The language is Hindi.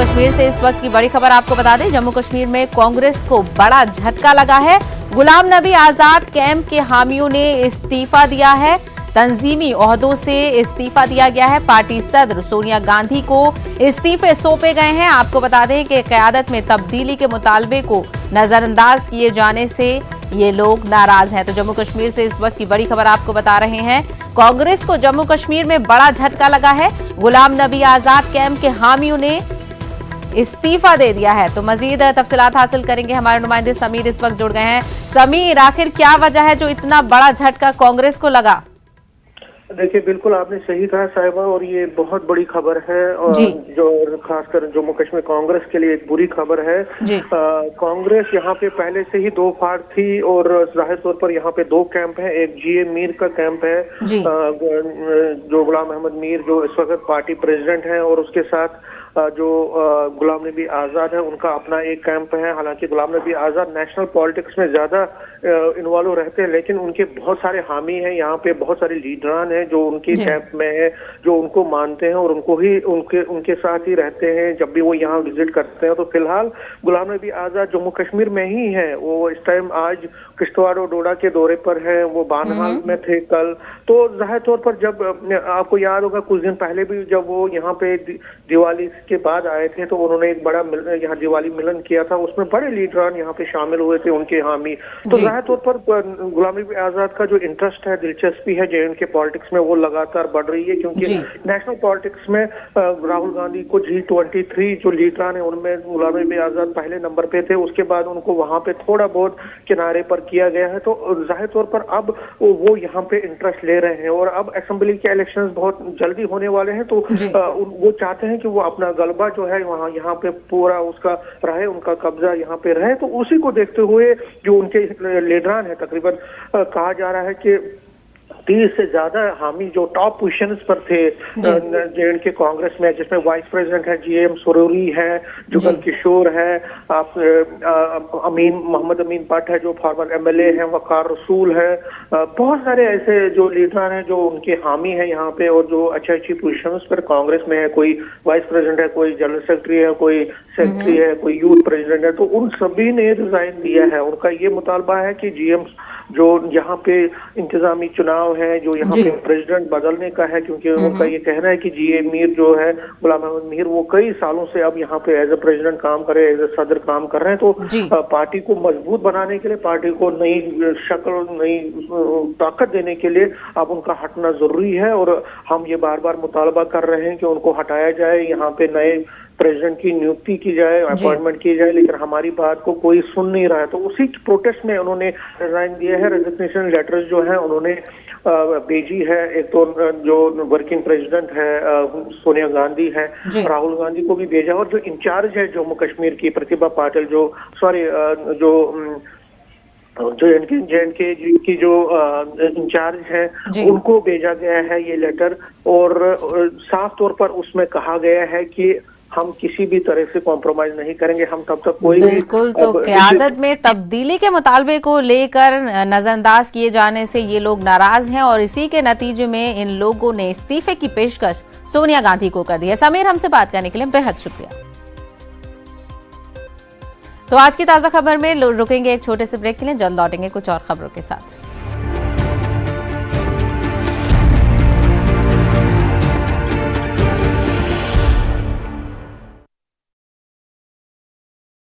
कश्मीर से इस वक्त की बड़ी खबर आपको बता दें, जम्मू कश्मीर में कांग्रेस को बड़ा झटका लगा है। गुलाम नबी आजाद कैंप के हामियों ने इस्तीफा दिया है। तंजीमी ओहदों से इस्तीफा दिया गया है। पार्टी सदर सोनिया गांधी को इस्तीफे सौंपे गए हैं। आपको बता दें कि क़यादत में तब्दीली के मुतालबे को नजरअंदाज किए जाने से ये लोग नाराज हैं। तो जम्मू कश्मीर से इस वक्त की बड़ी खबर आपको बता रहे हैं, कांग्रेस को जम्मू कश्मीर में बड़ा झटका लगा है। गुलाम नबी आजाद कैंप के हामियों ने इस्तीफा दे दिया है। तो मजीद तफसीलात हासिल करेंगे, हमारे नुमाइंदे समीर इस वक्त जुड़ गए हैं। समीर, आखिर क्या वजह है जो इतना बड़ा झटका कांग्रेस को लगा? देखिए, बिल्कुल आपने सही कहा साहिबा, और ये बहुत बड़ी खबर है और जो खासकर जम्मू कश्मीर कांग्रेस के लिए एक बुरी खबर है। कांग्रेस यहाँ पे पहले से ही दो फाड़ थी और जाहिर तौर पर यहाँ पे दो कैंप हैं। एक जीए मीर का कैंप है, जो गुलाम अहमद मीर जो इस वक्त पार्टी प्रेसिडेंट हैं, और उसके साथ जो गुलाम नबी आजाद है उनका अपना एक कैंप है। हालांकि गुलाम नबी आजाद नेशनल पॉलिटिक्स में ज्यादा इन्वॉल्व रहते हैं, लेकिन उनके बहुत सारे हामी हैं, यहाँ पे बहुत सारे लीडरान हैं जो उनके कैंप में है, जो उनको मानते हैं और उनके साथ ही रहते हैं जब भी वो यहाँ विजिट करते हैं। तो फिलहाल गुलाम नबी आजाद जम्मू कश्मीर में ही है। वो इस टाइम आज किश्तवाड़ और डोडा के दौरे पर है, वो बानहाल में थे कल। तो जाहिर तौर पर जब आपको याद होगा कुछ दिन पहले भी जब वो यहाँ पे दिवाली के बाद आए थे तो उन्होंने एक बड़ा यहाँ दिवाली मिलन किया था, उसमें बड़े लीडरान यहाँ पे शामिल हुए थे, उनके हामी। तो जाहिर तौर पर गुलाम नबी आजाद का जो इंटरेस्ट है, दिलचस्पी है जे एंड के पॉलिटिक्स में, वो लगातार बढ़ रही है, क्योंकि नेशनल पॉलिटिक्स में राहुल गांधी को G23 जो लीडरान है उनमें गुलाम नबी आजाद पहले नंबर पे थे। उसके बाद उनको वहां पे थोड़ा बहुत किनारे पर किया गया है। तो जाहिर तौर पर अब वो यहाँ पे इंटरेस्ट ले रहे हैं और अब असेंबली के इलेक्शंस बहुत जल्दी होने वाले हैं। तो वो चाहते हैं कि वो अपना गलबा जो है वहाँ यहाँ पे पूरा उसका रहे, उनका कब्जा यहाँ पे रहे। तो उसी को देखते हुए जो उनके लीडरान है, तकरीबन कहा जा रहा है कि 30 से ज्यादा हामी जो टॉप पोजीशंस पर थे जे के कांग्रेस में, जिसमें वाइस प्रेसिडेंट है GM सुरूरी है, जुगल किशोर है, मोहम्मद अमीन भट्ट है जो फॉर्मर MLA है, वकार रसूल है, बहुत सारे ऐसे जो लीडर हैं जो उनके हामी हैं यहाँ पे और जो अच्छी पोजीशंस पर कांग्रेस में है। कोई वाइस प्रेसिडेंट है, कोई जनरल सेक्रेटरी है, कोई सेक्रेटरी है, कोई यूथ प्रेसिडेंट है। तो उन सभी ने रिजाइन दिया है। उनका ये मुतालबा है कि GM जो यहाँ पे इंतजामी चुनाव है, जो यहाँ पे प्रेसिडेंट बदलने का है, क्योंकि उनका ये कहना है कि जीए मीर जो है गुलाम अहमद मीर वो कई सालों से अब यहाँ पे एज ए प्रेसिडेंट काम कर रहे हैं, एज ए सदर काम कर रहे हैं। तो पार्टी को मजबूत बनाने के लिए, पार्टी को नई शक्ल, नई ताकत देने के लिए अब उनका हटना जरूरी है। और हम ये बार बार मुतालबा कर रहे हैं कि उनको हटाया जाए, यहाँ पे नए प्रेसिडेंट की नियुक्ति की जाए, अपॉइंटमेंट की जाए, लेकिन हमारी बात को कोई सुन नहीं रहा है। तो उसी प्रोटेस्ट में उन्होंने रिजाइन दिया है। रेजिग्नेशन लेटर्स जो है उन्होंने भेजी है। एक तो जो वर्किंग प्रेसिडेंट है सोनिया गांधी है, राहुल गांधी को भी भेजा, और जो इंचार्ज है जम्मू कश्मीर की प्रतिभा पाटिल जो जे की जो इंचार्ज है उनको भेजा गया है ये लेटर। और साफ तौर पर उसमें कहा गया है कि हम किसी भी तरह से कॉम्प्रोमाइज नहीं करेंगे, हम तब तक कोई बिल्कुल। तो क़यादत में तब्दीली के मुतालबे को लेकर नजरअंदाज किए जाने से ये लोग नाराज हैं और इसी के नतीजे में इन लोगों ने इस्तीफे की पेशकश सोनिया गांधी को कर दी है। समीर, हमसे बात करने के लिए बेहद शुक्रिया। तो आज की ताज़ा खबर में रुकेंगे एक छोटे से ब्रेक के लिए, जल्द लौटेंगे कुछ और खबरों के साथ।